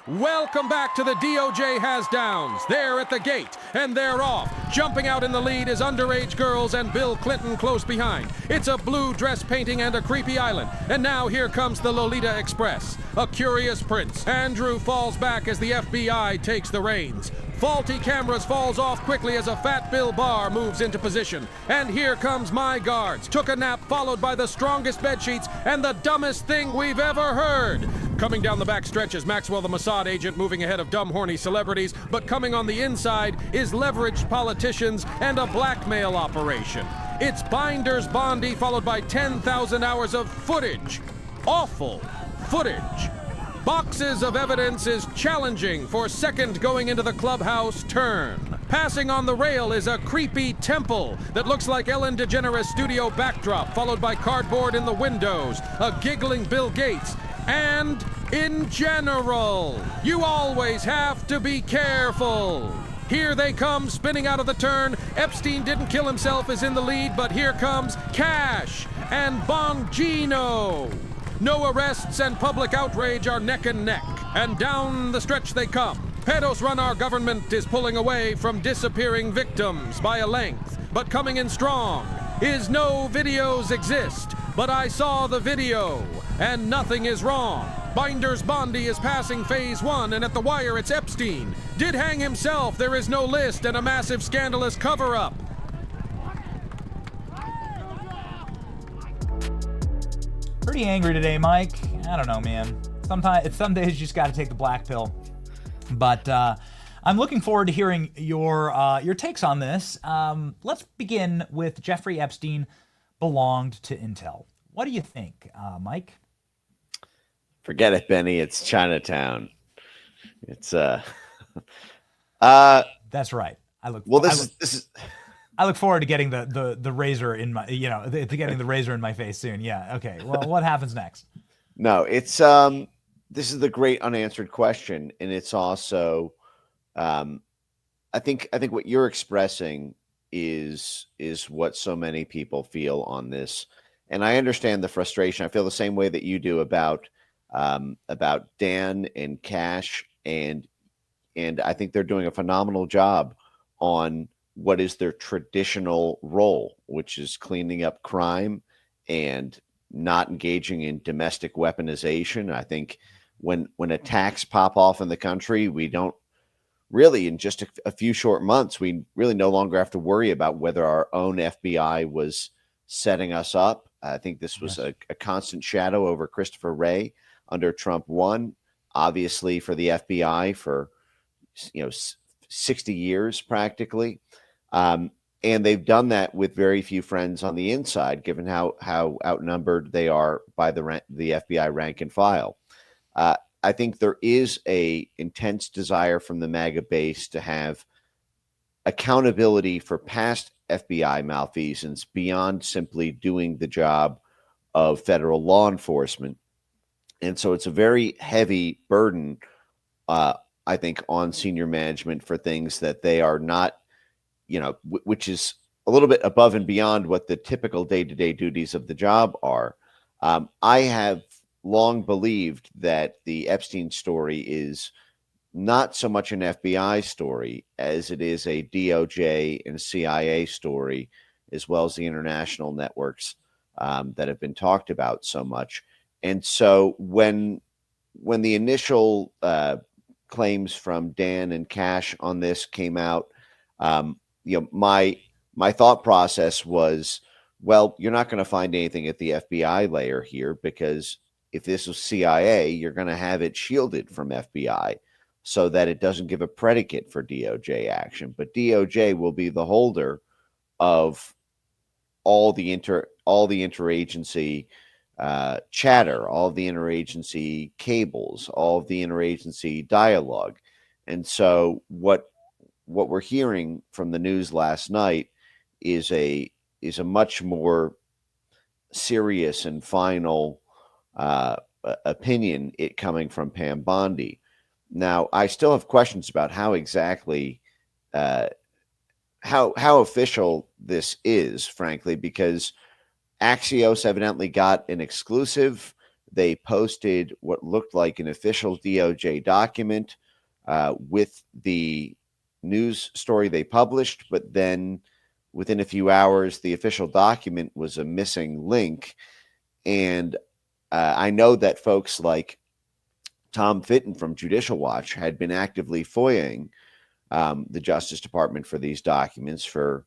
Welcome back to the DOJ Has Downs. They're at the gate, and they're off. Jumping out in the lead is underage girls and Bill Clinton close behind. It's a blue dress painting and a creepy island. And now here comes the Lolita Express. A curious prince. Andrew falls back as the FBI takes the reins. Faulty cameras falls off quickly as a fat Bill Barr moves into position. And here comes My Guards. Took a nap followed by the strongest bedsheets and the dumbest thing we've ever heard. Coming down the back stretch is Maxwell the Mossad agent moving ahead of dumb horny celebrities, but coming on the inside is leveraged politicians and a blackmail operation. It's Binders Bondy followed by 10,000 hours of footage. Awful footage. Boxes of evidence is challenging for second going into the clubhouse turn. Passing on the rail is a creepy temple that looks like Ellen DeGeneres studio backdrop, followed by cardboard in the windows, a giggling Bill Gates, and in general, you always have to be careful. Here they come, spinning out of the turn. Epstein didn't kill himself is in the lead, but here comes Cash and Bongino. No arrests and public outrage are neck and neck, and down the stretch they come. Pedos run our government is pulling away from disappearing victims by a length, but coming in strong is no videos exist, but I saw the video, and nothing is wrong. Binders Bondy is passing phase 1, and at the wire it's Epstein. Did hang himself, there is no list, and a massive scandalous cover-up. Pretty angry today, Mike. I don't know, man. Some days you just got to take the black pill. But I'm looking forward to hearing your takes on this. Let's begin with Jeffrey Epstein belonged to Intel. What do you think, Mike? Forget it, Benny. It's Chinatown. It's That's right. I look forward to getting the razor in my, getting the razor in my face soon. Yeah. Okay. Well, what happens next? No, it's this is the great unanswered question, and it's also, I think what you're expressing is what so many people feel on this, and I understand the frustration. I feel the same way that you do about Dan and Cash, and I think they're doing a phenomenal job on what is their traditional role, which is cleaning up crime and not engaging in domestic weaponization. I think when attacks pop off in the country, we don't really, in just a few short months, we really no longer have to worry about whether our own FBI was setting us up. I think this was a constant shadow over Christopher Wray under Trump 1, obviously for the FBI for 60 years practically. And they've done that with very few friends on the inside, given how outnumbered they are by the FBI rank and file. I think there is a intense desire from the MAGA base to have accountability for past FBI malfeasance beyond simply doing the job of federal law enforcement. And so it's a very heavy burden, I think, on senior management for things that they are not, which is a little bit above and beyond what the typical day-to-day duties of the job are. I have long believed that the Epstein story is not so much an FBI story as it is a DOJ and CIA story, as well as the international networks that have been talked about so much. And so when the initial claims from Dan and Cash on this came out, my thought process was, well, you're not going to find anything at the FBI layer here, because if this was CIA, you're going to have it shielded from FBI so that it doesn't give a predicate for DOJ action. But DOJ will be the holder of all the interagency chatter, all the interagency cables, all of the interagency dialogue. And so what we're hearing from the news last night is a much more serious and final opinion, it coming from Pam Bondi. Now, I still have questions about how exactly how official this is, frankly, because Axios evidently got an exclusive. They posted what looked like an official DOJ document with the news story they published, but then within a few hours, the official document was a missing link. And I know that folks like Tom Fitton from Judicial Watch had been actively FOIAing the Justice Department for these documents for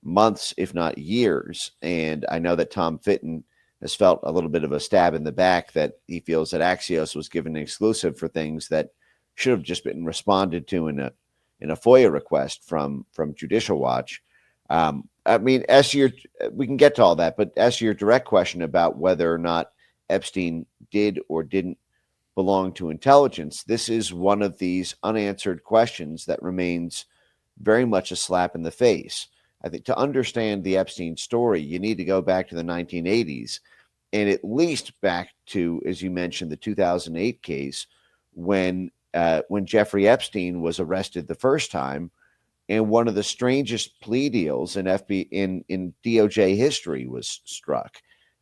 months, if not years. And I know that Tom Fitton has felt a little bit of a stab in the back that he feels that Axios was given an exclusive for things that should have just been responded to in a FOIA request from Judicial Watch. I mean, we can get to all that, but as to your direct question about whether or not Epstein did or didn't belong to intelligence, this is one of these unanswered questions that remains very much a slap in the face. I think to understand the Epstein story, you need to go back to the 1980s and at least back to, as you mentioned, the 2008 case when Jeffrey Epstein was arrested the first time, and one of the strangest plea deals in DOJ history was struck.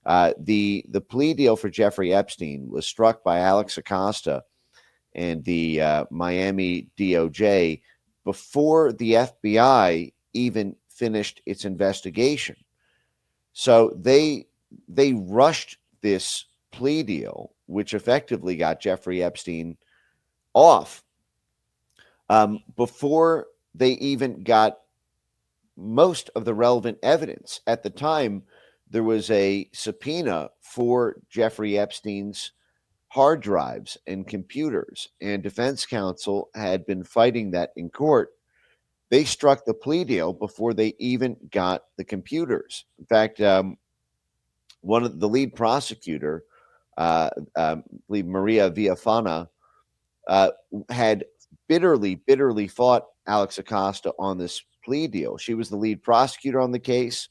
The plea deal for Jeffrey Epstein was struck by Alex Acosta and the Miami DOJ before the FBI even finished its investigation. So they rushed this plea deal, which effectively got Jeffrey Epstein off before they even got most of the relevant evidence. At the time, there was a subpoena for Jeffrey Epstein's hard drives and computers, and defense counsel had been fighting that in court. They struck the plea deal before they even got the computers. In fact, one of the lead prosecutor, I believe Maria Villafana, had bitterly fought Alex Acosta on this plea deal. She was the lead prosecutor on the case.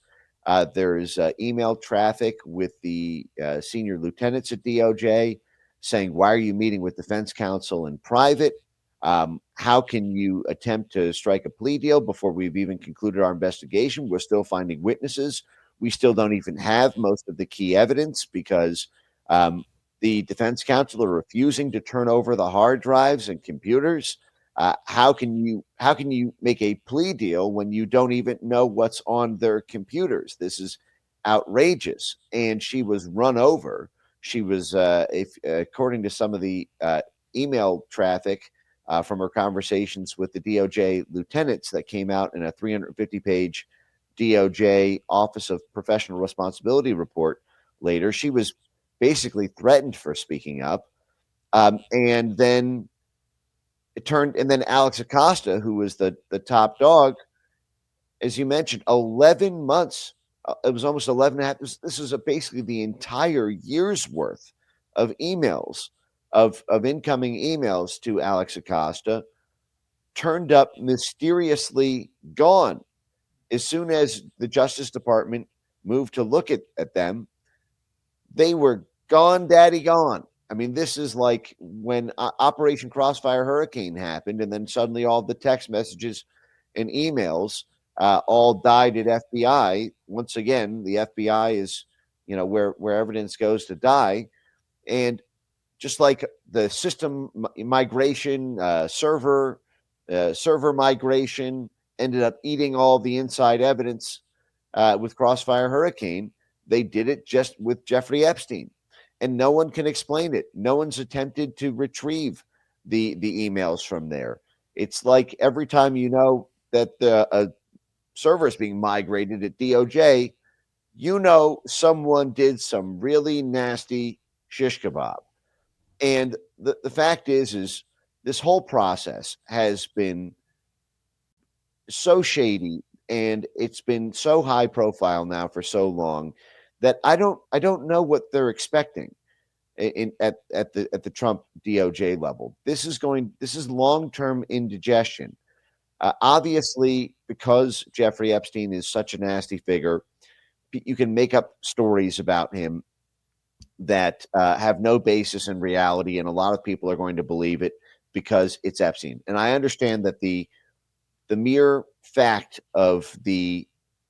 There's email traffic with the senior lieutenants at DOJ saying, why are you meeting with defense counsel in private? How can you attempt to strike a plea deal before we've even concluded our investigation? We're still finding witnesses. We still don't even have most of the key evidence because the defense counsel are refusing to turn over the hard drives and computers. How can you make a plea deal when you don't even know what's on their computers? This is outrageous. And she was run over. She was, according to some of the email traffic from her conversations with the DOJ lieutenants that came out in a 350-page DOJ Office of Professional Responsibility report later, she was basically threatened for speaking up. And then Alex Acosta, who was the top dog, as you mentioned, 11 months. It was almost 11 and a half. This is basically the entire year's worth of emails, of incoming emails to Alex Acosta, turned up mysteriously gone. As soon as the Justice Department moved to look at them, they were gone, daddy, gone. I mean, this is like when Operation Crossfire Hurricane happened, and then suddenly all the text messages and emails all died at FBI. Once again, the FBI is, where evidence goes to die. And just like the system migration, server migration ended up eating all the inside evidence with Crossfire Hurricane, they did it just with Jeffrey Epstein. And no one can explain it. No one's attempted to retrieve the emails from there. It's like every time you know that a server is being migrated at DOJ, someone did some really nasty shish kebab. And the fact is this whole process has been so shady and it's been so high profile now for so long that I don't know what they're expecting at the Trump DOJ level. This is long-term indigestion. Obviously, because Jeffrey Epstein is such a nasty figure, you can make up stories about him that have no basis in reality, and a lot of people are going to believe it because it's Epstein. And I understand that the mere fact of the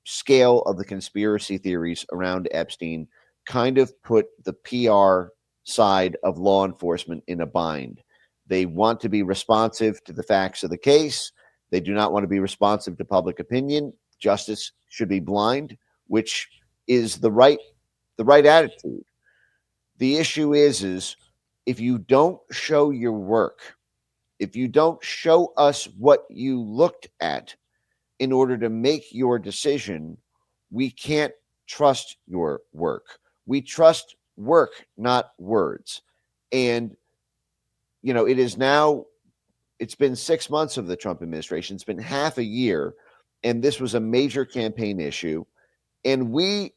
scale of the conspiracy theories around Epstein kind of put the PR side of law enforcement in a bind. They want to be responsive to the facts of the case. They do not want to be responsive to public opinion. Justice should be blind, which is the right attitude. The issue is if you don't show your work, if you don't show us what you looked at in order to make your decision, we can't trust your work. We trust work, not words. And, it is now, it's been 6 months of the Trump administration. It's been half a year, and this was a major campaign issue. And we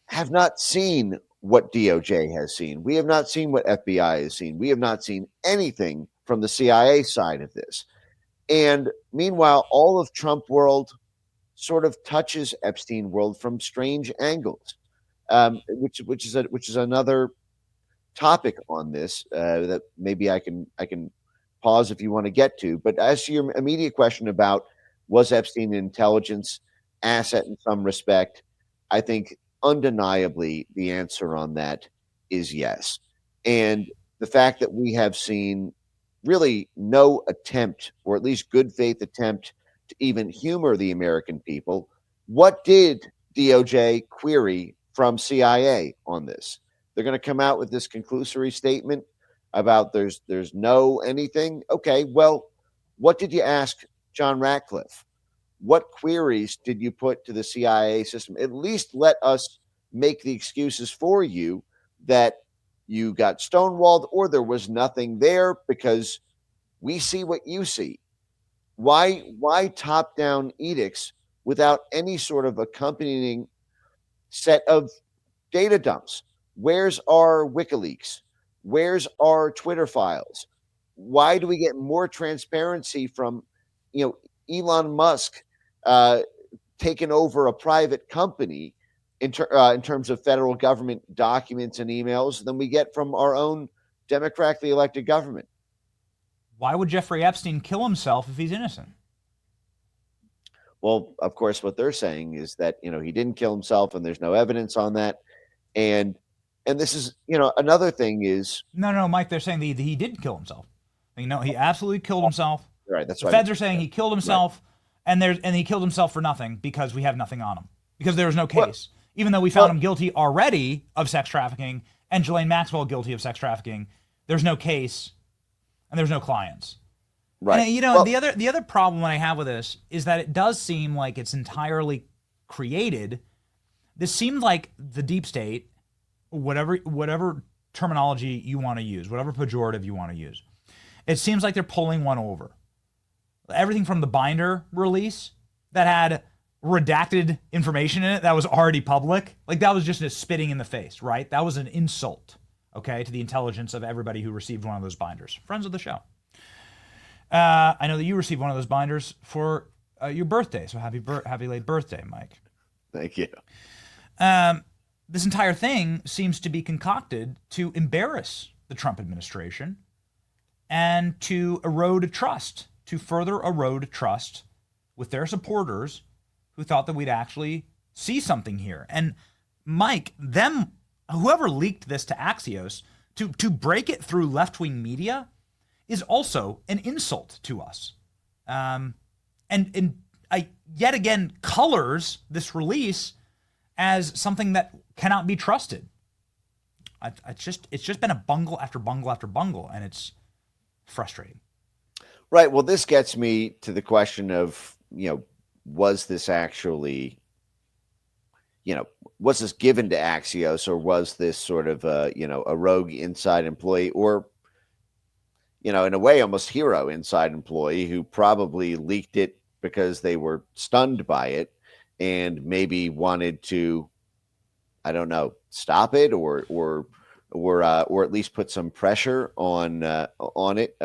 have not seen what DOJ has seen. We have not seen what FBI has seen. We have not seen anything from the CIA side of this. And meanwhile, all of Trump world sort of touches Epstein world from strange angles, which is another topic on this that maybe I can pause if you want to get to. But as to your immediate question about was Epstein an intelligence asset in some respect, I think undeniably the answer on that is yes. And the fact that we have seen really no attempt, or at least good faith attempt, to even humor the American people. What did DOJ query from CIA on this? They're going to come out with this conclusory statement about there's no anything. Okay, well, what did you ask John Ratcliffe? What queries did you put to the CIA system? At least let us make the excuses for you that you got stonewalled or there was nothing there, because we see what you see. Why top-down edicts without any sort of accompanying set of data dumps? Where's our WikiLeaks? Where's our Twitter files? Why do we get more transparency from, Elon Musk taking over a private company in terms of federal government documents and emails than we get from our own democratically elected government? Why would Jeffrey Epstein kill himself if he's innocent? Well, of course, what they're saying is that, he didn't kill himself and there's no evidence on that. And this is, another thing is. No, Mike, they're saying that he did kill himself. He absolutely killed himself. Right. That's the right. Feds are saying he killed himself, right. and he killed himself for nothing because we have nothing on him, because there was no case. Even though we found him guilty already of sex trafficking and Ghislaine Maxwell guilty of sex trafficking, there's no case and there's no clients. Right. And, the other problem I have with this is that it does seem like it's entirely created. This seemed like the deep state, whatever terminology you want to use, whatever pejorative you want to use, it seems like they're pulling one over. Everything from the binder release that had redacted information in it that was already public, like that was just a spitting in the face, right? That was an insult, okay, to the intelligence of everybody who received one of those binders. Friends of the show. I know that you received one of those binders for your birthday, so happy late birthday, Mike. Thank you. This entire thing seems to be concocted to embarrass the Trump administration and to erode trust, to further erode trust with their supporters who thought that we'd actually see something here. And Mike, whoever leaked this to Axios, to break it through left-wing media is also an insult to us. And yet again colors this release as something that cannot be trusted. It's just been a bungle after bungle after bungle, and it's frustrating. Right. Well, this gets me to the question of, was this actually, was this given to Axios, or was this sort of a rogue inside employee, or, in a way, almost hero inside employee who probably leaked it because they were stunned by it and maybe wanted to, I don't know, stop it or at least put some pressure on it.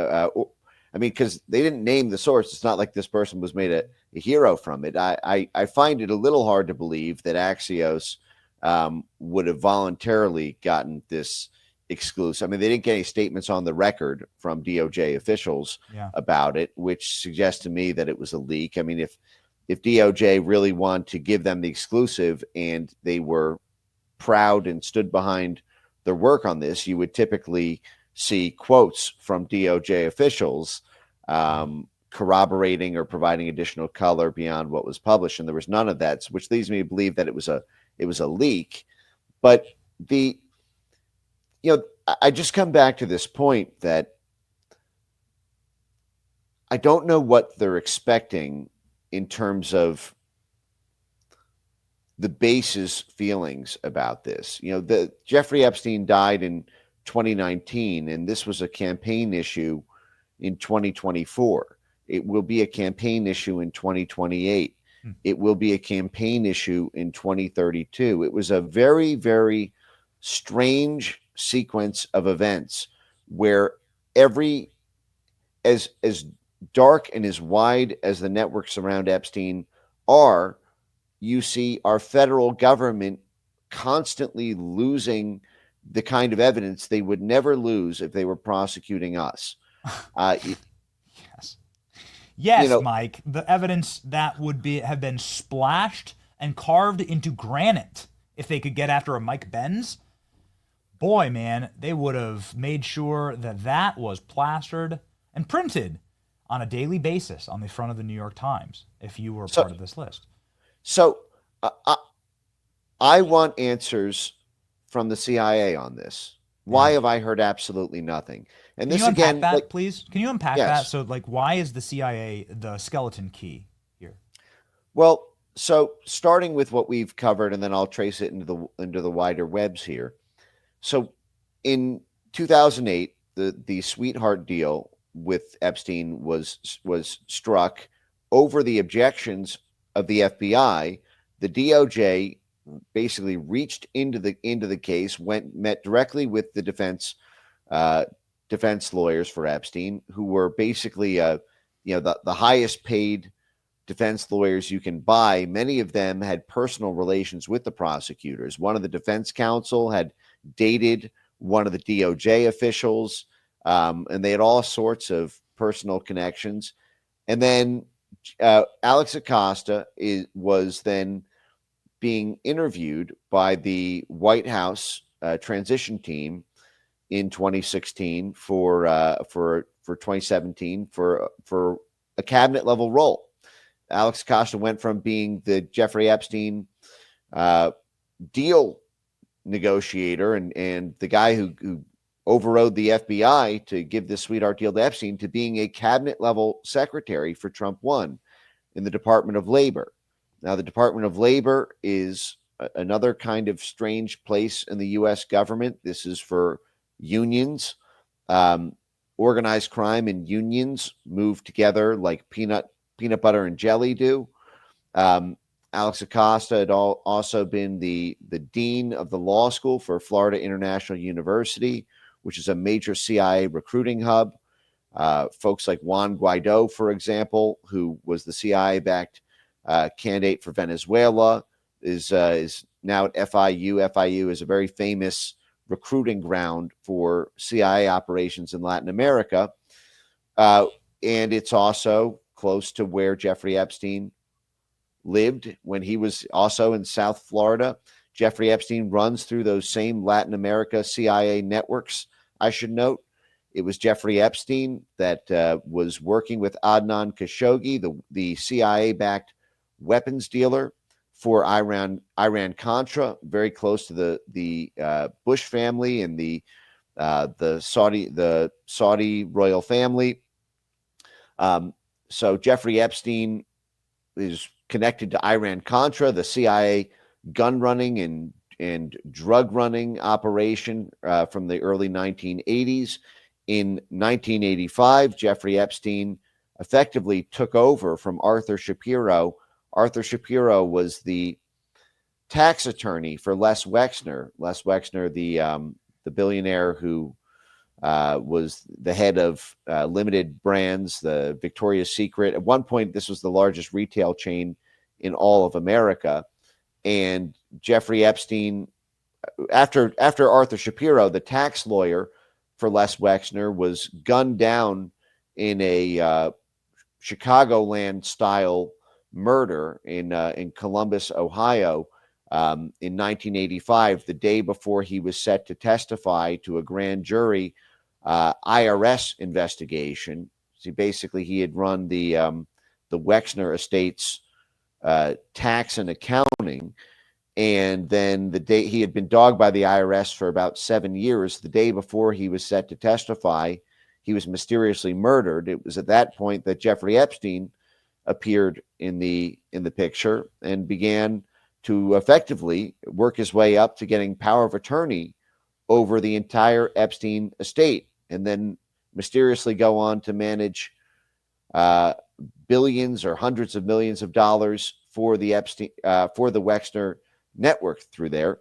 Because they didn't name the source. It's not like this person was made a hero from it. I find it a little hard to believe that Axios would have voluntarily gotten this exclusive. I mean, they didn't get any statements on the record from DOJ officials about it, which suggests to me that it was a leak. I mean, if DOJ really wanted to give them the exclusive and they were proud and stood behind their work on this, you would typically see quotes from DOJ officials corroborating or providing additional color beyond what was published, and there was none of that, which leads me to believe that it was a leak. But I just come back to this point that I don't know what they're expecting in terms of the base's feelings about this. The Jeffrey Epstein died in 2019, and this was a campaign issue in 2024. It will be a campaign issue in 2028. It will be a campaign issue in 2032. It was a very, very strange sequence of events where as dark and as wide as the networks around Epstein are, you see our federal government constantly losing the kind of evidence they would never lose if they were prosecuting us. Yes, Mike, the evidence that would have been splashed and carved into granite if they could get after a Mike Benz. Boy, man, they would have made sure that was plastered and printed on a daily basis on the front of the New York Times if you were part of this list. So I want answers from the CIA on this. Why have I heard absolutely nothing? And Can this you unpack again, that, please? Can you unpack yes. that? So, why is the CIA the skeleton key here? Well, so starting with what we've covered, and then I'll trace it into the wider webs here. So, in 2008, the sweetheart deal with Epstein was struck over the objections of the FBI. The DOJ basically reached into the case, met directly with the defense lawyers for Epstein, who were basically the highest paid defense lawyers you can buy. Many of them had personal relations with the prosecutors. One of the defense counsel had dated one of the DOJ officials, and they had all sorts of personal connections. And then Alex Acosta was then being interviewed by the White House transition team in 2016 for 2017 for a cabinet level role. Alex Acosta went from being the Jeffrey Epstein deal negotiator and the guy who overrode the FBI to give this sweetheart deal to Epstein to being a cabinet level secretary for Trump 1 in the Department of Labor. Now, the Department of Labor is another kind of strange place in the U.S. government. This is for unions. Organized crime and unions move together like peanut butter and jelly do. Alex Acosta had also been the dean of the law school for Florida International University, which is a major CIA recruiting hub. Folks like Juan Guaido, for example, who was the CIA-backed candidate for Venezuela, is now at FIU. FIU is a very famous recruiting ground for CIA operations in Latin America. And it's also close to where Jeffrey Epstein lived when he was also in South Florida. Jeffrey Epstein runs through those same Latin America CIA networks, I should note. It was Jeffrey Epstein that was working with Adnan Khashoggi, the CIA-backed weapons dealer for Iran-Contra, very close to the Bush family and the Saudi royal family. So Jeffrey Epstein is connected to Iran-Contra, the CIA gun running and drug running operation from the early 1980s. In 1985, Jeffrey Epstein effectively took over from Arthur Shapiro. Arthur Shapiro was the tax attorney for Les Wexner. Les Wexner, the billionaire who was the head of Limited Brands, the Victoria's Secret. At one point, this was the largest retail chain in all of America. And Jeffrey Epstein, after Arthur Shapiro, the tax lawyer for Les Wexner, was gunned down in a Chicagoland-style murder in Columbus, Ohio. in 1985, the day before he was set to testify to a grand jury IRS investigation. See, basically, he had run the Wexner estate's tax and accounting. And then the day he had been dogged by the IRS for about 7 years, the day before he was set to testify, he was mysteriously murdered. It was at that point that Jeffrey Epstein appeared in the picture and began to effectively work his way up to getting power of attorney over the entire Epstein estate, and then mysteriously go on to manage billions or hundreds of millions of dollars for the Wexner network through there.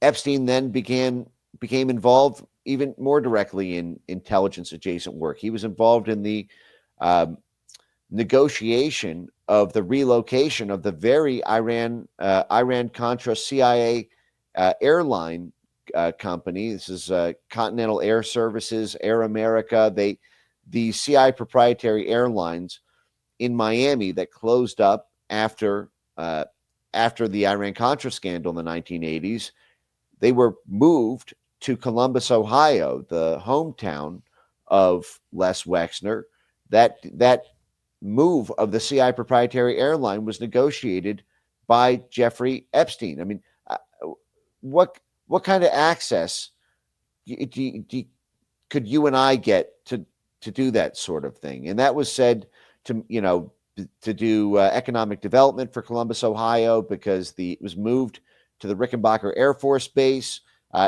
Epstein then became involved even more directly in intelligence adjacent work. He was involved in the negotiation of the relocation of the very Iran-Contra CIA airline company. This is Continental Air Services, Air America. The CIA proprietary airlines in Miami that closed up after the Iran-Contra scandal in the 1980s. They were moved to Columbus, Ohio, the hometown of Les Wexner. That move of the CIA proprietary airline was negotiated by Jeffrey Epstein. I mean, what kind of access could you and I get to do that sort of thing? And that was said to do economic development for Columbus, Ohio, because it was moved to the Rickenbacker Air Force Base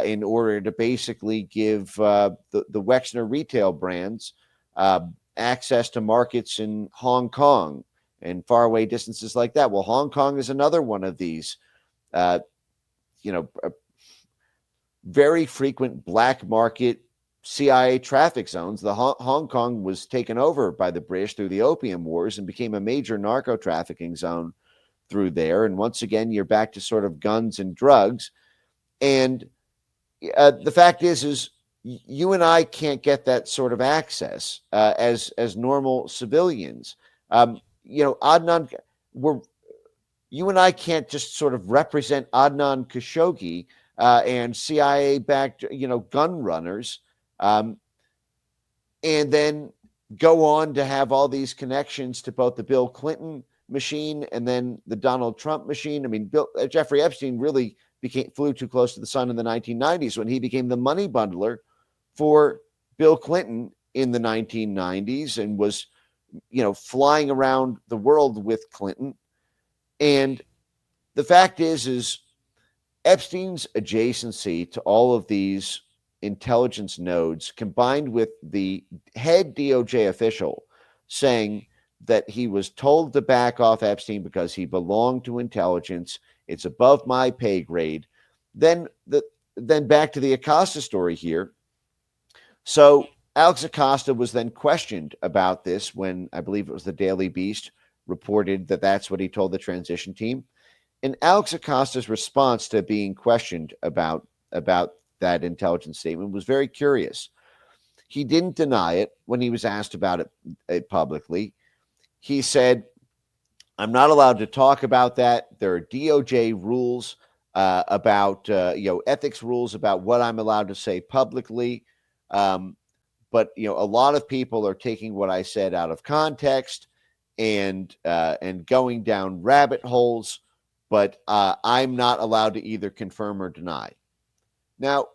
in order to basically give the Wexner retail brands access to markets in Hong Kong and faraway distances like that. Well, Hong Kong is another one of these, very frequent black market CIA traffic zones. The Hong Kong was taken over by the British through the Opium Wars and became a major narco trafficking zone through there. And once again, you're back to sort of guns and drugs. And the fact is you and I can't get that sort of access as normal civilians. Adnan, you and I can't just sort of represent Adnan Khashoggi and CIA-backed, gun runners, and then go on to have all these connections to both the Bill Clinton machine and then the Donald Trump machine. I mean, Jeffrey Epstein really flew too close to the sun in the 1990s when he became the money bundler for Bill Clinton in the 1990s and was, flying around the world with Clinton. And the fact is Epstein's adjacency to all of these intelligence nodes, combined with the head DOJ official saying that he was told to back off Epstein because he belonged to intelligence, it's above my pay grade. Then back to the Acosta story here. So Alex Acosta was then questioned about this when I believe it was the Daily Beast reported that that's what he told the transition team. And Alex Acosta's response to being questioned about that intelligence statement was very curious. He didn't deny it when he was asked about it publicly. He said, "I'm not allowed to talk about that. There are DOJ rules about ethics rules about what I'm allowed to say publicly. But a lot of people are taking what I said out of context and going down rabbit holes. But I'm not allowed to either confirm or deny." Now,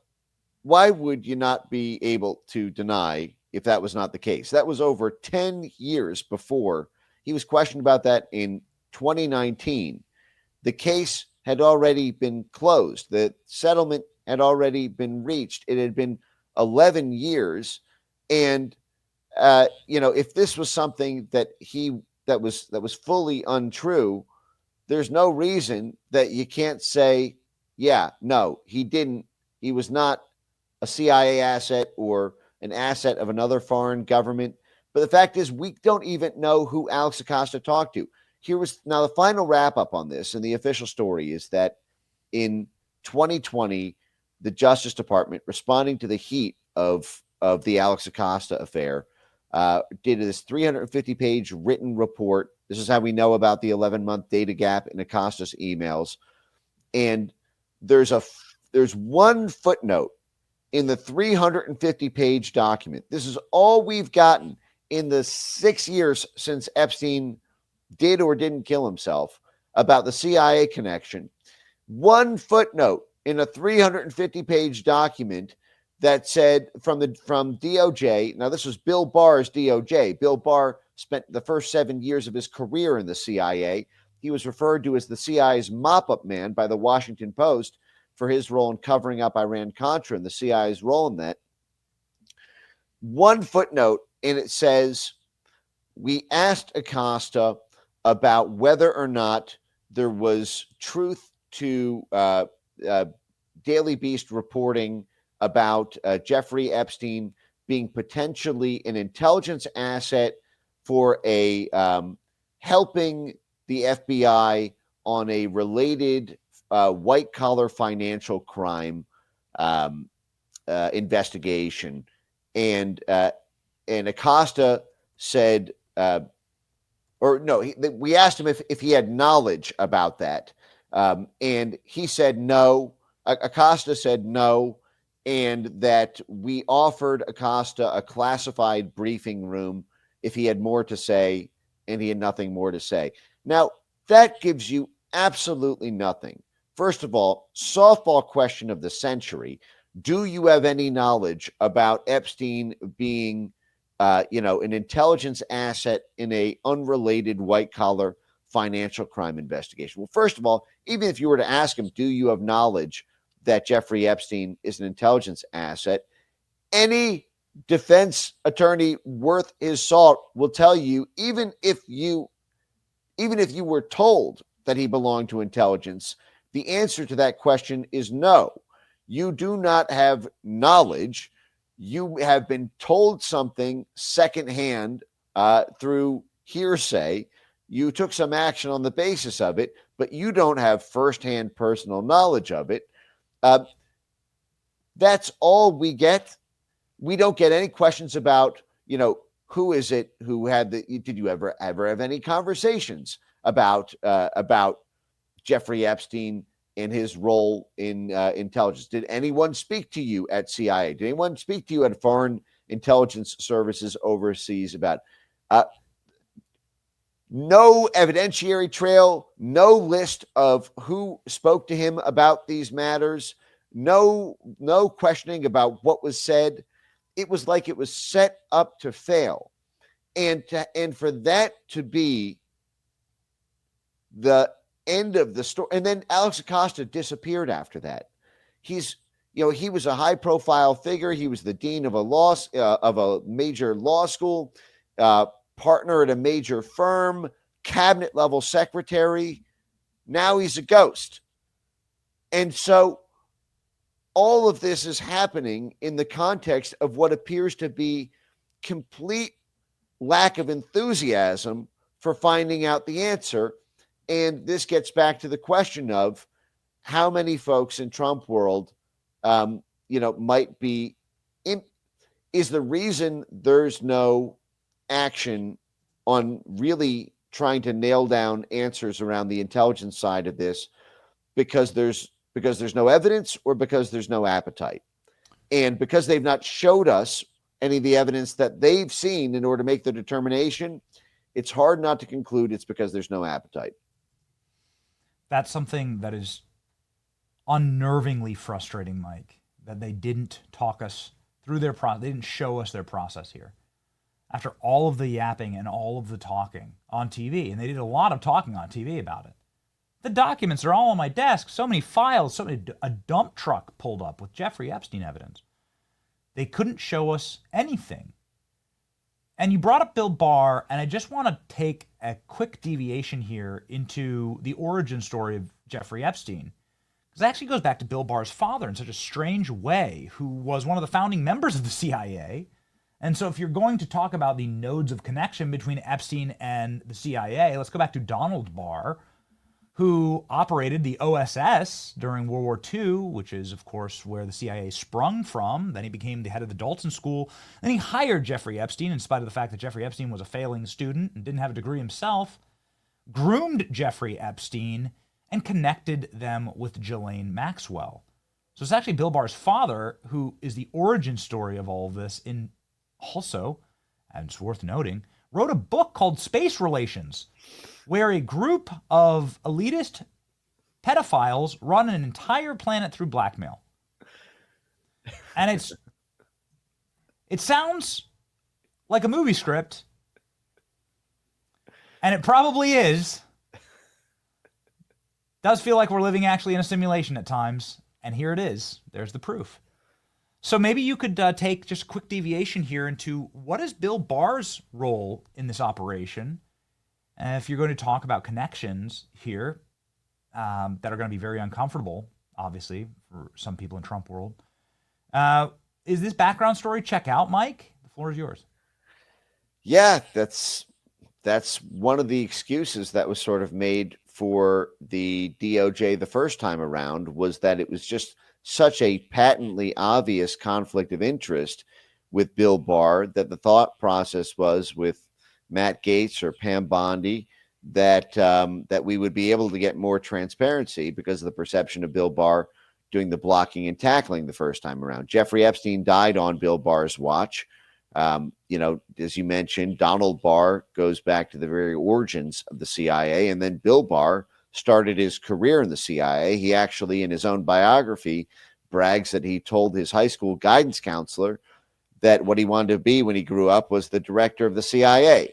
why would you not be able to deny if that was not the case? That was over 10 years before. He was questioned about that in 2019. The case had already been closed. The settlement had already been reached. It had been 11 years. And, if this was something that was fully untrue, there's no reason that you can't say, yeah, no, he didn't. He was not a CIA asset or an asset of another foreign government. But the fact is, we don't even know who Alex Acosta talked to. Now the final wrap up on this, and the official story is that in 2020, the Justice Department, responding to the heat of the Alex Acosta affair, did this 350-page written report. This is how we know about the 11-month data gap in Acosta's emails. And there's one footnote in the 350-page document. This is all we've gotten in the 6 years since Epstein did or didn't kill himself about the CIA connection. One footnote in a 350-page document that said from DOJ. Now, this was Bill Barr's DOJ. Bill Barr spent the first 7 years of his career in the CIA. He was referred to as the CIA's mop-up man by the Washington Post for his role in covering up Iran-Contra and the CIA's role in that. One footnote, and it says, we asked Acosta about whether or not there was truth to Daily Beast reporting about Jeffrey Epstein being potentially an intelligence asset for a helping the FBI on a related white-collar financial crime investigation. And Acosta said, we asked him if he had knowledge about that. And he said no. Acosta said no, and that we offered Acosta a classified briefing room if he had more to say, and he had nothing more to say. Now, that gives you absolutely nothing. First of all, softball question of the century. Do you have any knowledge about Epstein being, an intelligence asset in a unrelated white-collar financial crime investigation? Well, first of all, even if you were to ask him, do you have knowledge that Jeffrey Epstein is an intelligence asset? Any defense attorney worth his salt will tell you, even if you were told that he belonged to intelligence, the answer to that question is no. You do not have knowledge. You have been told something secondhand through hearsay. You took some action on the basis of it, but you don't have firsthand personal knowledge of it. That's all we get. We don't get any questions about, who is it who had did you ever have any conversations about Jeffrey Epstein and his role in intelligence? Did anyone speak to you at CIA? Did anyone speak to you at foreign intelligence services overseas about no evidentiary trail, no list of who spoke to him about these matters, no questioning about what was said. It was like it was set up to fail. And for that to be the end of the story. And then Alex Acosta disappeared after that. He was a high profile figure. He was the dean of a major law school, partner at a major firm, cabinet level secretary. Now he's a ghost. And so all of this is happening in the context of what appears to be complete lack of enthusiasm for finding out the answer. And this gets back to the question of how many folks in Trump world, might be, is the reason there's no action on really trying to nail down answers around the intelligence side of this because there's no evidence, or because there's no appetite. And because they've not showed us any of the evidence that they've seen in order to make the determination, it's hard not to conclude it's because there's no appetite. That's something that is unnervingly frustrating, Mike, that they didn't talk us through their process. They didn't show us their process here. After all of the yapping and all of the talking on TV, and they did a lot of talking on TV about it. The documents are all on my desk. So many files, a dump truck pulled up with Jeffrey Epstein evidence. They couldn't show us anything. And you brought up Bill Barr, and I just want to take a quick deviation here into the origin story of Jeffrey Epstein. Because it actually goes back to Bill Barr's father in such a strange way, who was one of the founding members of the CIA. And so if you're going to talk about the nodes of connection between Epstein and the CIA, let's go back to Donald Barr, who operated the OSS during World War II, which is, of course, where the CIA sprung from. Then he became the head of the Dalton School. Then he hired Jeffrey Epstein, in spite of the fact that Jeffrey Epstein was a failing student and didn't have a degree himself, groomed Jeffrey Epstein, and connected them with Ghislaine Maxwell. So it's actually Bill Barr's father who is the origin story of all of this, and also, and it's worth noting, wrote a book called Space Relations, where a group of elitist pedophiles run an entire planet through blackmail. And it sounds like a movie script, and it probably is. Does feel like we're living actually in a simulation at times, and here it is. There's the proof. So maybe you could take just a quick deviation here into what is Bill Barr's role in this operation. If you're going to talk about connections here that are going to be very uncomfortable, obviously, for some people in Trump world, is this background story check out, Mike? The floor is yours. Yeah, that's one of the excuses that was sort of made for the DOJ the first time around, was that it was just such a patently obvious conflict of interest with Bill Barr that the thought process was with Matt Gaetz or Pam Bondi that we would be able to get more transparency because of the perception of Bill Barr doing the blocking and tackling the first time around. Jeffrey Epstein died on Bill Barr's watch. As you mentioned, Donald Barr goes back to the very origins of the CIA, and then Bill Barr started his career in the CIA. He actually, in his own biography, brags that he told his high school guidance counselor that what he wanted to be when he grew up was the director of the CIA.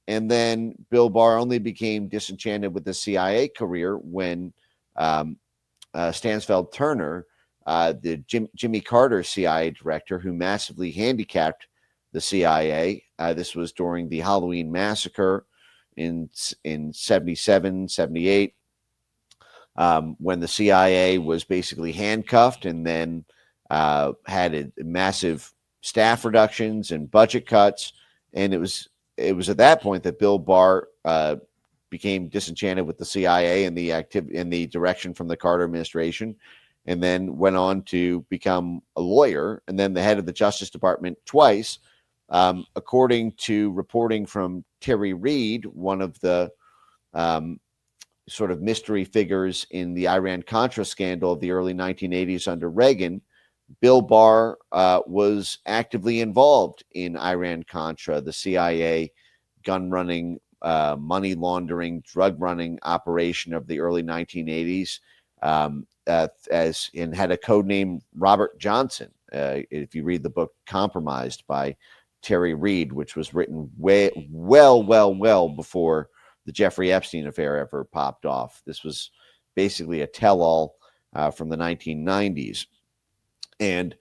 And then Bill Barr only became disenchanted with the CIA career when Stansfeld Turner, the Jimmy Carter CIA director, who massively handicapped the CIA. This was during the Halloween massacre in 77, 78, when the CIA was basically handcuffed and then had massive staff reductions and budget cuts. And it was at that point that Bill Barr became disenchanted with the CIA and the direction from the Carter administration, and then went on to become a lawyer and then the head of the Justice Department twice. According to reporting from Terry Reid, one of the sort of mystery figures in the Iran-Contra scandal of the early 1980s under Reagan, Bill Barr was actively involved in Iran-Contra, the CIA gun running, money laundering, drug running operation of the early 1980s, and had a code name Robert Johnson. If you read the book Compromised by Terry Reid, which was written well before the Jeffrey Epstein affair ever popped off. This was basically a tell-all from the 1990s. And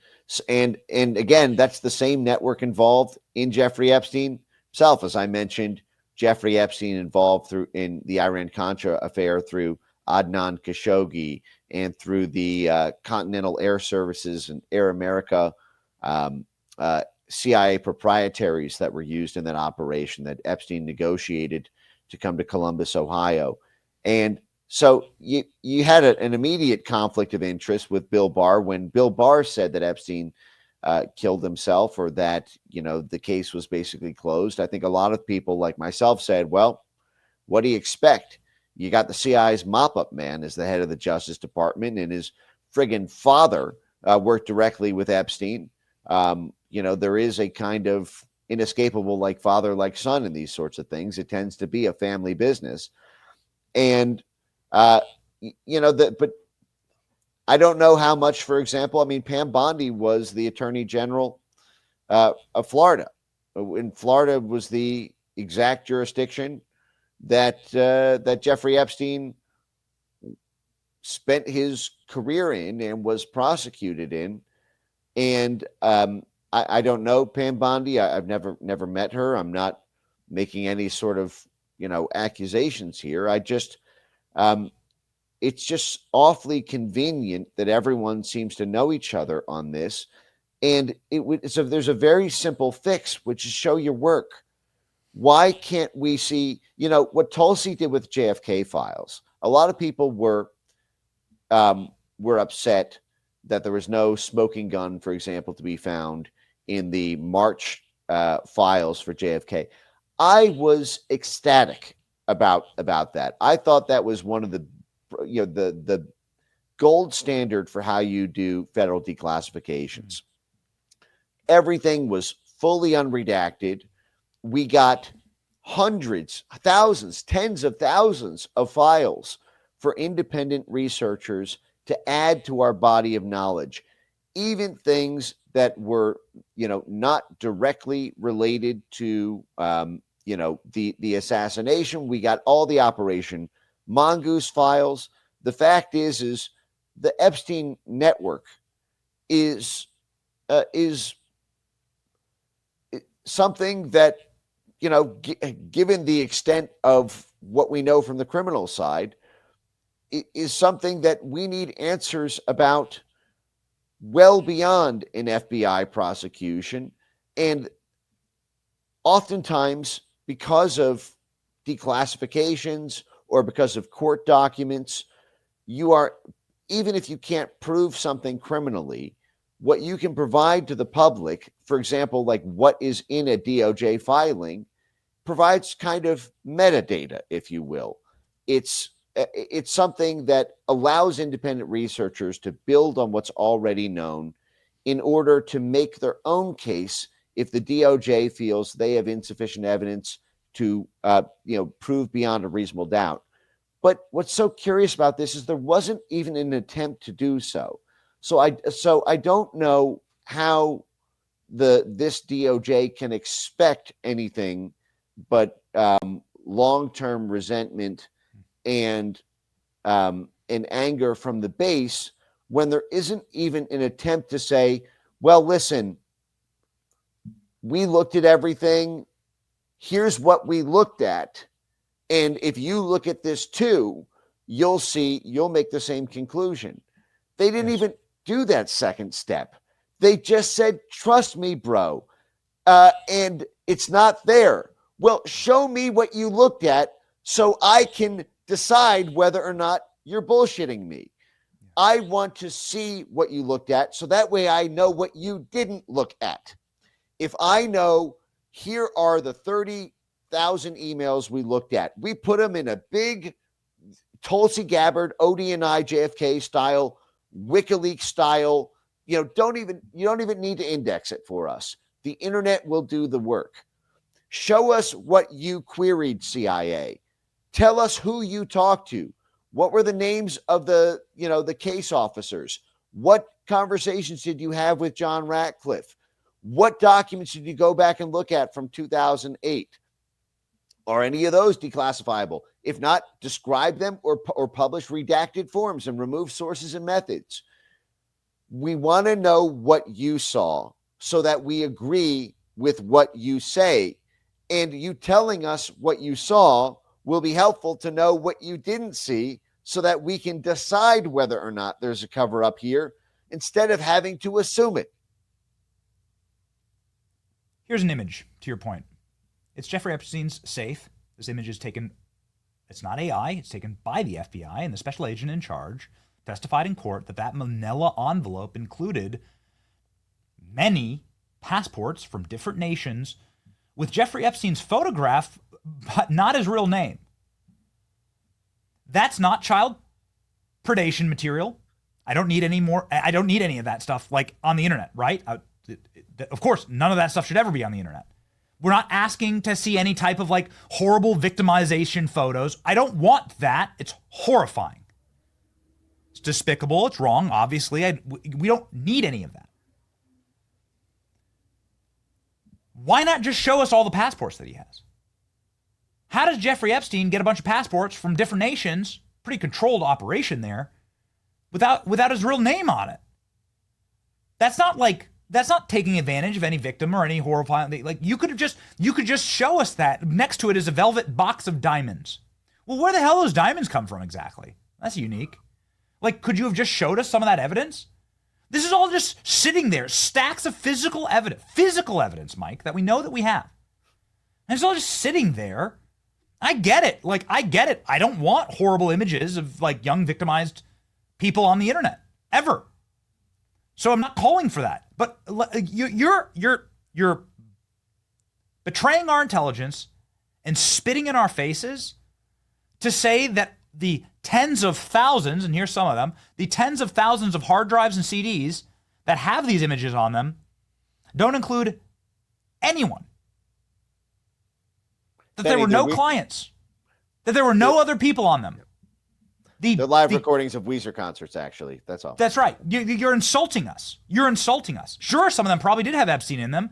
again, that's the same network involved in Jeffrey Epstein himself. As I mentioned, Jeffrey Epstein involved in the Iran-Contra affair through Adnan Khashoggi and through the Continental Air Services and Air America CIA proprietaries that were used in that operation that Epstein negotiated to come to Columbus, Ohio. And so you had an immediate conflict of interest with Bill Barr when Bill Barr said that Epstein killed himself, or that, the case was basically closed. I think a lot of people like myself said, well, what do you expect? You got the CIA's mop-up man as the head of the Justice Department, and his friggin' father worked directly with Epstein. There is a kind of inescapable like father, like son in these sorts of things. It tends to be a family business. And, but I don't know how much, for example, Pam Bondi was the attorney general of Florida. And Florida was the exact jurisdiction that Jeffrey Epstein spent his career in and was prosecuted in. And I don't know Pam Bondi. I've never met her. I'm not making any sort of accusations here. It's just awfully convenient that everyone seems to know each other on this. And so there's a very simple fix, which is show your work. Why can't we see, what Tulsi did with JFK files? A lot of people were upset that there was no smoking gun, for example, to be found in the March files for JFK. I was ecstatic about that. I thought that was one of the the gold standard for how you do federal declassifications. Everything was fully unredacted. We got hundreds, thousands, tens of thousands of files for independent researchers to add to our body of knowledge, even things that were, not directly related to, the assassination. We got all the Operation Mongoose files. The fact is the Epstein network is something that, given the extent of what we know from the criminal side, is something that we need answers about well beyond an FBI prosecution. And oftentimes, because of declassifications or because of court documents, even if you can't prove something criminally, what you can provide to the public, for example, like what is in a DOJ filing, provides kind of metadata, if you will. It's something that allows independent researchers to build on what's already known in order to make their own case if the DOJ feels they have insufficient evidence to prove beyond a reasonable doubt. But what's so curious about this is there wasn't even an attempt to do so. So I don't know how this DOJ can expect anything but long-term resentment and anger from the base when there isn't even an attempt to say, well, listen, we looked at everything. Here's what we looked at. And if you look at this too, you'll make the same conclusion. They didn't even do that second step. They just said, trust me, bro. And it's not there. Well, show me what you looked at so I can decide whether or not you're bullshitting me. I want to see what you looked at so that way I know what you didn't look at. If I know here are the 30,000 emails we looked at, we put them in a big Tulsi Gabbard, ODNI, JFK style, WikiLeaks style. You don't even need to index it for us. The internet will do the work. Show us what you queried, CIA. Tell us who you talked to. What were the names of the case officers? What conversations did you have with John Ratcliffe? What documents did you go back and look at from 2008? Are any of those declassifiable? If not, describe them or publish redacted forms and remove sources and methods. We want to know what you saw so that we agree with what you say. And you telling us what you saw will be helpful to know what you didn't see so that we can decide whether or not there's a cover up here instead of having to assume it. Here's an image to your point. It's Jeffrey Epstein's safe. This image is taken, it's not AI, it's taken by the FBI, and the special agent in charge testified in court that manila envelope included many passports from different nations with Jeffrey Epstein's photograph, but not his real name. That's not child predation material. I don't need any more. I don't need any of that stuff like on the internet, right? Of course, none of that stuff should ever be on the internet. We're not asking to see any type of like horrible victimization photos. I don't want that. It's horrifying. It's despicable. It's wrong. Obviously, we don't need any of that. Why not just show us all the passports that he has? How does Jeffrey Epstein get a bunch of passports from different nations, pretty controlled operation there, without his real name on it? That's not taking advantage of any victim or any horrifying. Like you could just show us that. Next to it is a velvet box of diamonds. Well, where the hell do those diamonds come from exactly? That's unique. Like, could you have just showed us some of that evidence? This is all just sitting there, stacks of physical evidence, Mike, that we know that we have. And it's all just sitting there. I get it. Like, I get it. I don't want horrible images of like young victimized people on the internet ever. So I'm not calling for that. But you're betraying our intelligence and spitting in our faces to say that the tens of thousands, and here's some of them, the tens of thousands of hard drives and CDs that have these images on them don't include anyone. That there were no clients. That there were no other people on them. The live recordings of Weezer concerts, actually. That's all. That's right. You're insulting us. You're insulting us. Sure, some of them probably did have Epstein in them,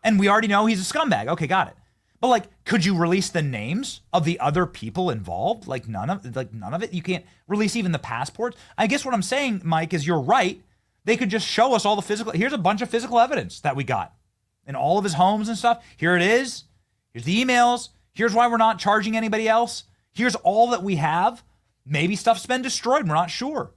and we already know he's a scumbag. Okay, got it. But like, could you release the names of the other people involved? Like none of it. You can't release even the passports. I guess what I'm saying, Mike, is you're right. They could just show us all the physical. Here's a bunch of physical evidence that we got in all of his homes and stuff. Here it is. Here's the emails. Here's why we're not charging anybody else. Here's all that we have. Maybe stuff's been destroyed. We're not sure.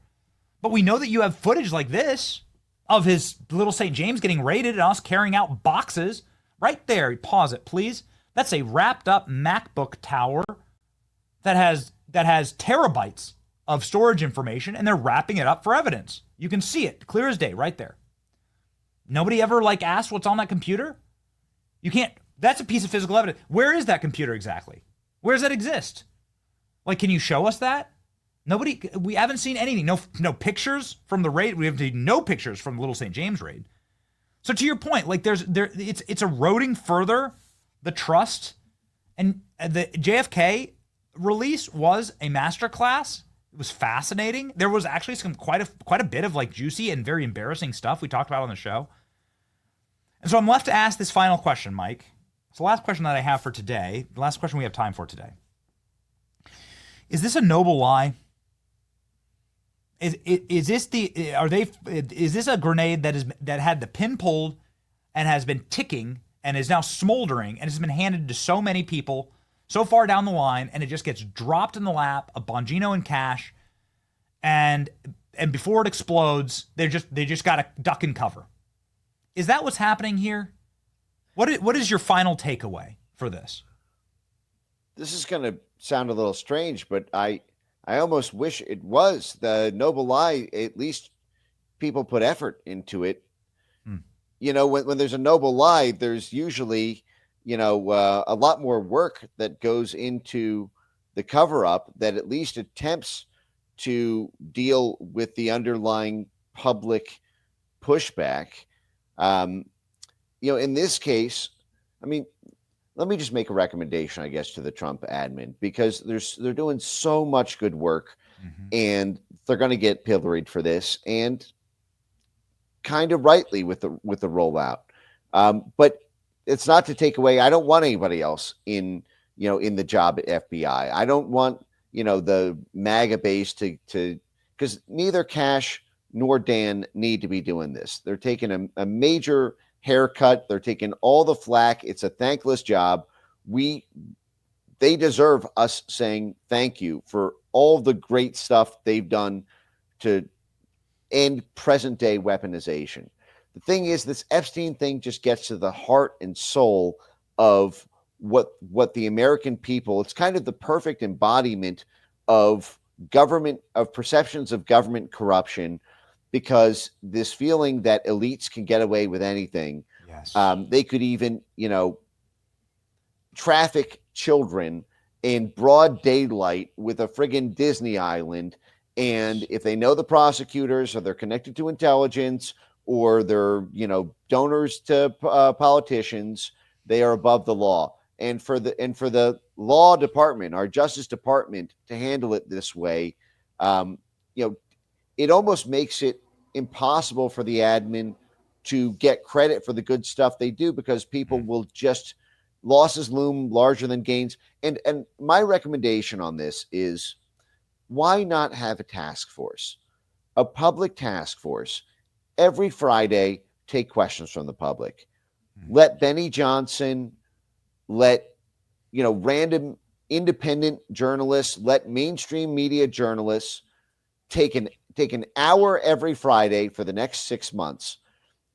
But we know that you have footage like this of his little St. James getting raided and us carrying out boxes. Right there. Pause it, please. That's a wrapped up MacBook tower that has terabytes of storage information, and they're wrapping it up for evidence. You can see it clear as day right there. Nobody ever like asked what's on that computer? You can't. That's a piece of physical evidence. Where is that computer exactly? Where does that exist? Like, can you show us that? We haven't seen anything. No pictures from the raid. We have seen no pictures from the Little St. James raid. So to your point, like it's eroding further the trust. And the JFK release was a masterclass. It was fascinating. There was actually quite a bit of like juicy and very embarrassing stuff we talked about on the show. And so I'm left to ask this final question, Mike. It's the last question that I have for today. The last question we have time for today. Is this a noble lie? Is this a grenade that had the pin pulled and has been ticking and is now smoldering and has been handed to so many people so far down the line, and it just gets dropped in the lap of Bongino and Cash, and before it explodes, they just got to duck and cover? Is that what's happening here? What is your final takeaway for this? This is going to sound a little strange, but I almost wish it was the noble lie. At least people put effort into it. You know, when there's a noble lie, there's usually, a lot more work that goes into the cover up that at least attempts to deal with the underlying public pushback. In this case, I mean, let me just make a recommendation, I guess, to the Trump admin, because they're doing so much good work, and they're going to get pilloried for this, and kind of rightly with the rollout. But it's not to take away. I don't want anybody else in the job at FBI. I don't want the MAGA base to because neither Cash nor Dan need to be doing this. They're taking a major haircut. They're taking all the flack. It's a thankless job. They deserve us saying thank you for all the great stuff they've done to end present day weaponization. The thing is, this Epstein thing just gets to the heart and soul of what the American people, it's kind of the perfect embodiment of government, of perceptions of government corruption, because this feeling that elites can get away with anything. Yes. They could even, traffic children in broad daylight with a friggin' Disney island. And if they know the prosecutors, or they're connected to intelligence, or they're, donors to politicians, they are above the law. And for the law department, our Justice Department, to handle it this way, it almost makes it impossible for the admin to get credit for the good stuff they do, because people will just, losses loom larger than gains. And my recommendation on this is, why not have a task force, a public task force, every Friday, take questions from the public. Let Benny Johnson, let random independent journalists, let mainstream media journalists take an hour every Friday for the next 6 months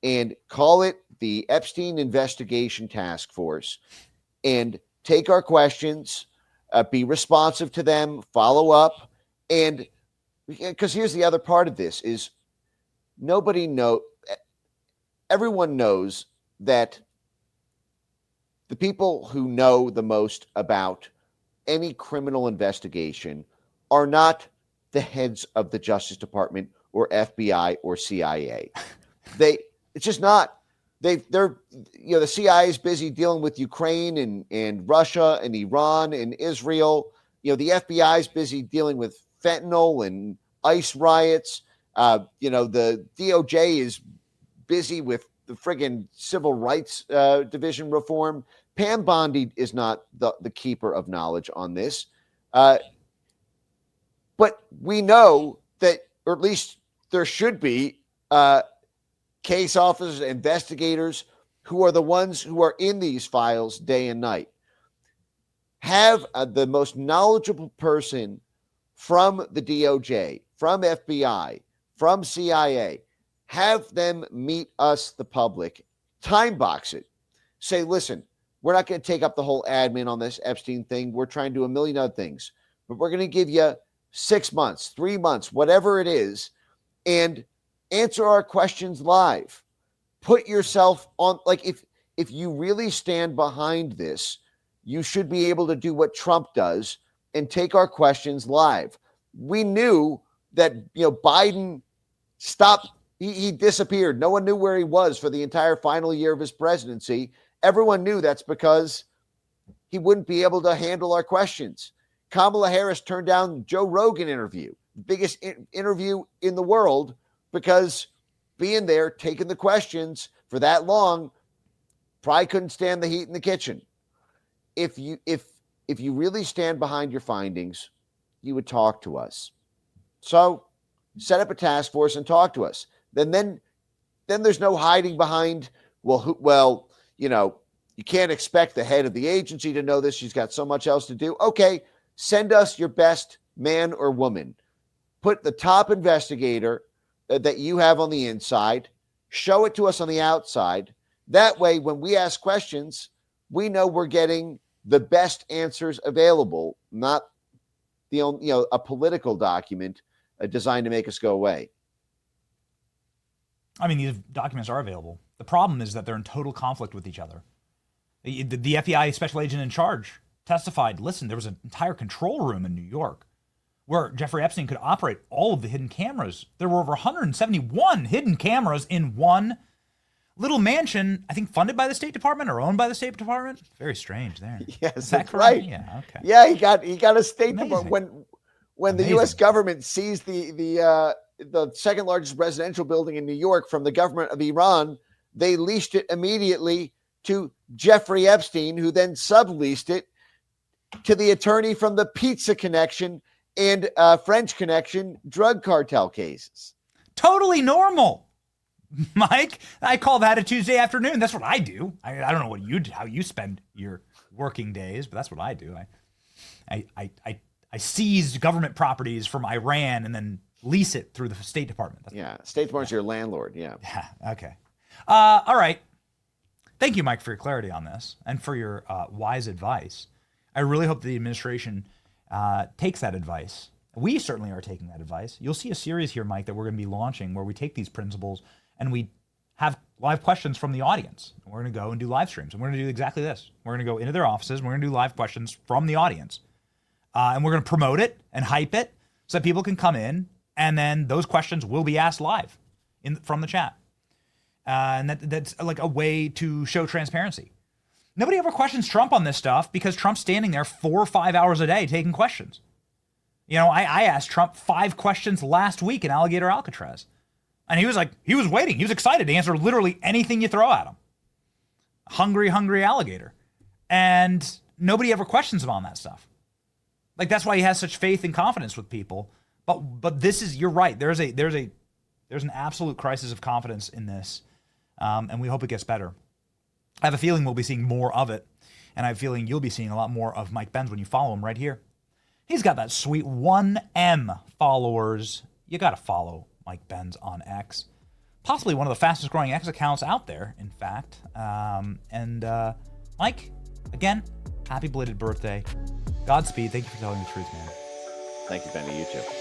and call it the Epstein Investigation Task Force, and take our questions, be responsive to them, follow up. And because here's the other part of this is everyone knows that the people who know the most about any criminal investigation are not the heads of the Justice Department or FBI or CIA. It's just not. They're the CIA is busy dealing with Ukraine and Russia and Iran and Israel. The FBI is busy dealing with fentanyl and ICE riots. The DOJ is busy with the friggin' civil rights division reform. Pam Bondi is not the keeper of knowledge on this. But we know that, or at least there should be, case officers, investigators who are the ones who are in these files day and night. Have the most knowledgeable person from the DOJ, from FBI, from CIA, have them meet us, the public, time box it. Say, listen, we're not going to take up the whole admin on this Epstein thing. We're trying to do a million other things, but we're going to give you 6 months, 3 months, whatever it is, and answer our questions live. Put yourself on, like, if you really stand behind this, you should be able to do what Trump does and take our questions live. We knew that, Biden stopped. He disappeared. No one knew where he was for the entire final year of his presidency. Everyone knew that's because he wouldn't be able to handle our questions. Kamala Harris turned down Joe Rogan interview, biggest interview in the world, because being there, taking the questions for that long, probably couldn't stand the heat in the kitchen. If you really stand behind your findings, you would talk to us. So set up a task force and talk to us. Then there's no hiding behind, you can't expect the head of the agency to know this. She's got so much else to do. Okay, send us your best man or woman. Put the top investigator that you have on the inside, show it to us on the outside. That way, when we ask questions, we know we're getting the best answers available, not a political document designed to make us go away. I mean, these documents are available. The problem is that they're in total conflict with each other. The FBI special agent in charge testified, listen, there was an entire control room in New York where Jeffrey Epstein could operate all of the hidden cameras. There were over 171 hidden cameras in one little mansion, I think funded by the State Department or owned by the State Department. Very strange there. Yes, that's right. Yeah, okay. Yeah, he got a State Department. When the Amazing. U.S. government seized the second largest residential building in New York from the government of Iran, they leased it immediately to Jeffrey Epstein, who then subleased it to the attorney from the Pizza Connection and French Connection drug cartel cases. Totally normal, Mike. I call that a Tuesday afternoon. That's what I do. I don't know how you spend your working days, but that's what I do. I seize government properties from Iran and then lease it through the State Department. State Department's your landlord. Yeah. Okay. All right. Thank you, Mike, for your clarity on this and for your wise advice. I really hope the administration takes that advice. We certainly are taking that advice. You'll see a series here, Mike, that we're going to be launching where we take these principles and we have live questions from the audience. We're going to go and do live streams. And we're going to do exactly this. We're going to go into their offices. And we're going to do live questions from the audience. And we're going to promote it and hype it so that people can come in. And then those questions will be asked live from the chat. And that's like a way to show transparency. Nobody ever questions Trump on this stuff because Trump's standing there 4 or 5 hours a day taking questions. I asked Trump 5 questions last week in Alligator Alcatraz. And he was waiting. He was excited to answer literally anything you throw at him. Hungry alligator. And nobody ever questions him on that stuff. Like, that's why he has such faith and confidence with people. But this is, you're right. There's an absolute crisis of confidence in this. And we hope it gets better. I have a feeling we'll be seeing more of it. And I have a feeling you'll be seeing a lot more of Mike Benz when you follow him right here. He's got that sweet 1M followers. You got to follow Mike Benz on X. Possibly one of the fastest growing X accounts out there, in fact. Mike, again, Happy belated birthday. Godspeed. Thank you for telling the truth, man. Thank you, Benny. You too.